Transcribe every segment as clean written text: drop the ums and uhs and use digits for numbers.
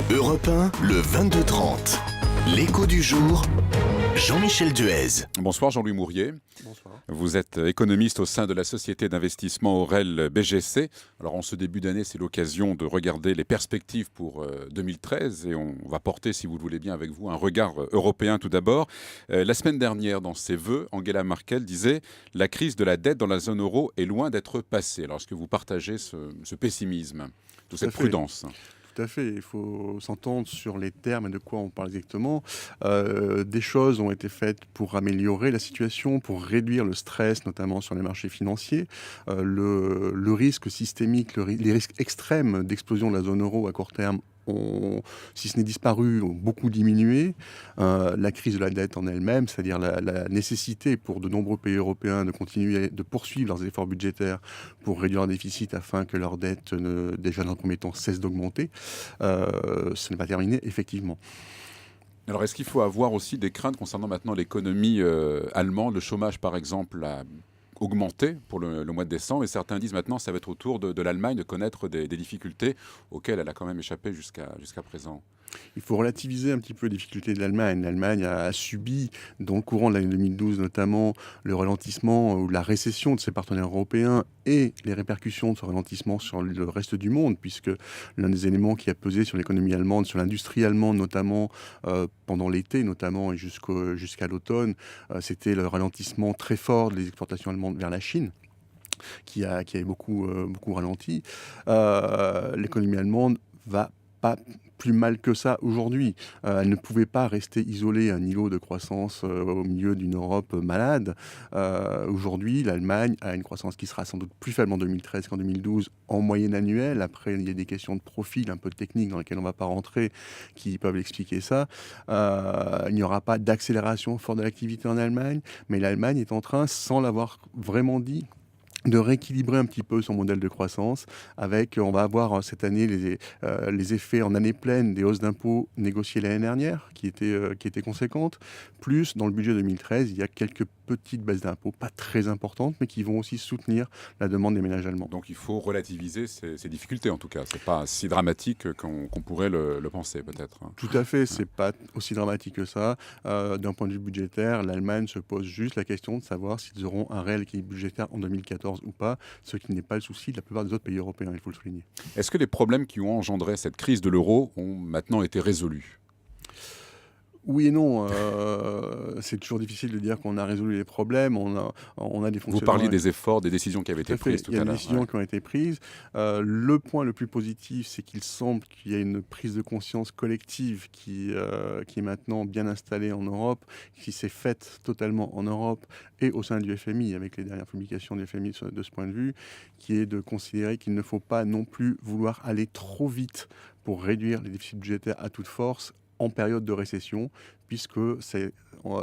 Europe 1, le 22-30. L'écho du jour, Jean-Michel Duez. Bonsoir Jean-Louis Mourier. Bonsoir. Vous êtes économiste au sein de la société d'investissement Aurel BGC. Alors en ce début d'année, c'est l'occasion de regarder les perspectives pour 2013 et on va porter, si vous le voulez bien avec vous, un regard européen tout d'abord. La semaine dernière, dans ses vœux, Angela Merkel disait « La crise de la dette dans la zone euro est loin d'être passée ». Alors est-ce que vous partagez ce pessimisme, toute cette prudence ? Tout à fait, il faut s'entendre sur les termes et de quoi on parle exactement. Des choses ont été faites pour améliorer la situation, pour réduire le stress, notamment sur les marchés financiers. Le risque systémique, les risques extrêmes d'explosion de la zone euro à court terme ont, si ce n'est disparu, ont beaucoup diminué. La crise de la dette en elle-même, c'est-à-dire la nécessité pour de nombreux pays européens de continuer, de poursuivre leurs efforts budgétaires pour réduire leur déficit afin que leur dette, déjà dans le premier temps, cesse d'augmenter, ce n'est pas terminé, effectivement. Alors, est-ce qu'il faut avoir aussi des craintes concernant maintenant l'économie allemande, le chômage par exemple a augmenté pour le mois de décembre et certains disent maintenant ça va être au tour de l'Allemagne de connaître des difficultés auxquelles elle a quand même échappé jusqu'à présent. Il faut relativiser un petit peu les difficultés de l'Allemagne. L'Allemagne a subi, dans le courant de l'année 2012 notamment, le ralentissement ou la récession de ses partenaires européens et les répercussions de ce ralentissement sur le reste du monde, puisque l'un des éléments qui a pesé sur l'économie allemande, sur l'industrie allemande notamment, pendant l'été notamment et jusqu'à l'automne, c'était le ralentissement très fort des exportations allemandes vers la Chine, qui a beaucoup ralenti. L'économie allemande va pas plus mal que ça aujourd'hui. Elle ne pouvait pas rester isolée à un niveau de croissance au milieu d'une Europe malade. Aujourd'hui, l'Allemagne a une croissance qui sera sans doute plus faible en 2013 qu'en 2012 en moyenne annuelle. Après, il y a des questions de profil un peu techniques dans lesquelles on ne va pas rentrer qui peuvent expliquer ça. Il n'y aura pas d'accélération forte de l'activité en Allemagne, mais l'Allemagne est en train, sans l'avoir vraiment dit, de rééquilibrer un petit peu son modèle de croissance avec, on va avoir cette année les effets en année pleine des hausses d'impôts négociées l'année dernière qui étaient conséquentes, plus dans le budget 2013, il y a quelques petites baisses d'impôts, pas très importantes, mais qui vont aussi soutenir la demande des ménages allemands. Donc il faut relativiser ces difficultés en tout cas, c'est pas si dramatique qu'on pourrait le penser peut-être. Tout à fait, c'est pas aussi dramatique que ça. D'un point de vue budgétaire, l'Allemagne se pose juste la question de savoir s'ils auront un réel équilibre budgétaire en 2014 ou pas, ce qui n'est pas le souci de la plupart des autres pays européens, il faut le souligner. Est-ce que les problèmes qui ont engendré cette crise de l'euro ont maintenant été résolus ? Oui et non. C'est toujours difficile de dire qu'on a résolu les problèmes. On a des fonctionnements. Vous parliez des efforts, des décisions qui avaient été prises tout à l'heure. Il y a des décisions qui ont été prises. Le point le plus positif, c'est qu'il semble qu'il y ait une prise de conscience collective qui est maintenant bien installée en Europe, qui s'est faite totalement en Europe et au sein du FMI, avec les dernières publications du FMI de ce point de vue, qui est de considérer qu'il ne faut pas non plus vouloir aller trop vite pour réduire les déficits budgétaires à toute force en période de récession, puisque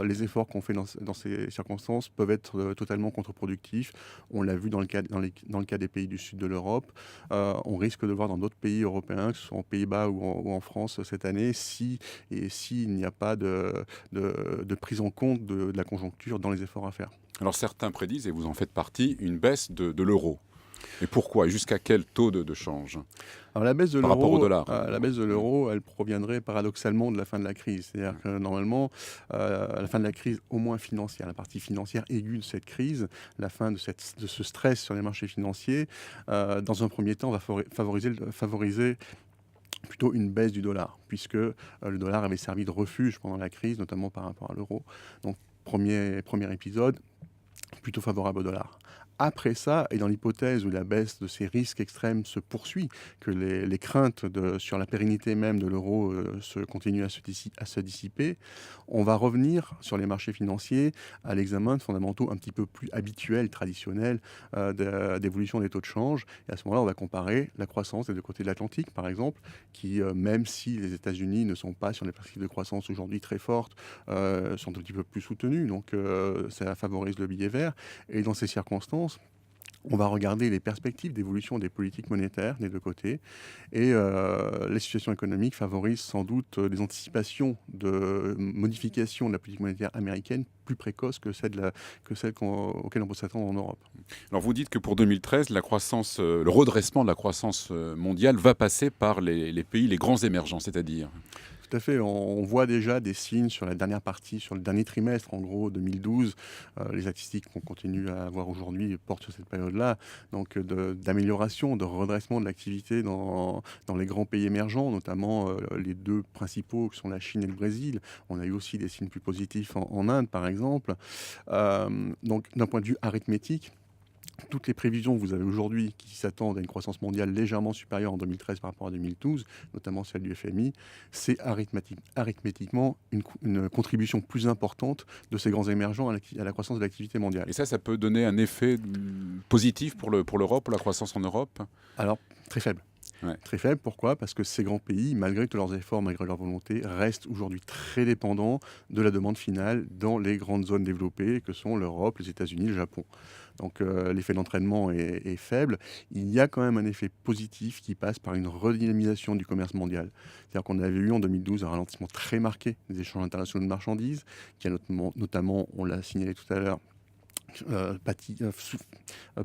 les efforts qu'on fait dans ces circonstances peuvent être totalement contre-productifs. On l'a vu dans le cas des pays du sud de l'Europe. On risque de le voir dans d'autres pays européens, que ce soit aux Pays-Bas ou en France cette année, s'il n'y a pas de prise en compte de la conjoncture dans les efforts à faire. Alors certains prédisent, et vous en faites partie, une baisse de l'euro. Et pourquoi ? Jusqu'à quel taux de change ? Alors, la baisse de par rapport au dollar. La baisse de l'euro, elle proviendrait paradoxalement de la fin de la crise. C'est-à-dire que normalement, la fin de la crise, au moins financière, la partie financière aiguë de cette crise, la fin de ce stress sur les marchés financiers, dans un premier temps, va favoriser plutôt une baisse du dollar, puisque le dollar avait servi de refuge pendant la crise, notamment par rapport à l'euro. Donc, premier épisode, plutôt favorable au dollar. Après ça, et dans l'hypothèse où la baisse de ces risques extrêmes se poursuit, que les craintes sur la pérennité même de l'euro continuent à se dissiper, on va revenir sur les marchés financiers à l'examen de fondamentaux un petit peu plus habituels, traditionnels, d'évolution des taux de change. Et à ce moment-là, on va comparer la croissance des deux côtés de l'Atlantique, par exemple, qui, même si les États-Unis ne sont pas sur des perspectives de croissance aujourd'hui très fortes, sont un petit peu plus soutenues. Donc, ça favorise le billet vert. Et dans ces circonstances, On va regarder les perspectives d'évolution des politiques monétaires des deux côtés et les situations économiques favorisent sans doute des anticipations de modification de la politique monétaire américaine plus précoces que celles auxquelles on peut s'attendre en Europe. Alors vous dites que pour 2013, la croissance, le redressement de la croissance mondiale va passer par les pays, les grands émergents, c'est-à-dire? Tout à fait. On voit déjà des signes sur la dernière partie, sur le dernier trimestre, en gros 2012. Les statistiques qu'on continue à avoir aujourd'hui portent sur cette période-là. Donc d'amélioration, de redressement de l'activité dans les grands pays émergents, notamment les deux principaux qui sont la Chine et le Brésil. On a eu aussi des signes plus positifs en Inde, par exemple. Donc d'un point de vue arithmétique, toutes les prévisions que vous avez aujourd'hui qui s'attendent à une croissance mondiale légèrement supérieure en 2013 par rapport à 2012, notamment celle du FMI, c'est arithmétiquement une contribution plus importante de ces grands émergents à la croissance de l'activité mondiale. Et ça peut donner un effet positif pour l'Europe, pour la croissance en Europe? Alors, très faible. Ouais. Très faible, pourquoi? Parce que ces grands pays, malgré tous leurs efforts, malgré leur volonté, restent aujourd'hui très dépendants de la demande finale dans les grandes zones développées que sont l'Europe, les États-Unis, le Japon. Donc l'effet d'entraînement est faible. Il y a quand même un effet positif qui passe par une redynamisation du commerce mondial. C'est-à-dire qu'on avait eu en 2012 un ralentissement très marqué des échanges internationaux de marchandises, qui a notamment, on l'a signalé tout à l'heure,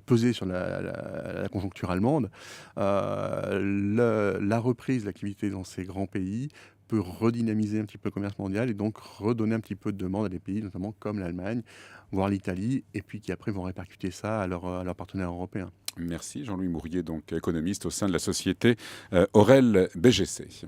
pesé sur la conjoncture allemande. La reprise de l'activité dans ces grands pays peut redynamiser un petit peu le commerce mondial et donc redonner un petit peu de demande à des pays, notamment comme l'Allemagne, voire l'Italie, et puis qui après vont répercuter ça à leurs partenaires européens. Merci Jean-Louis Mourier, donc économiste au sein de la société Aurel BGC. Merci.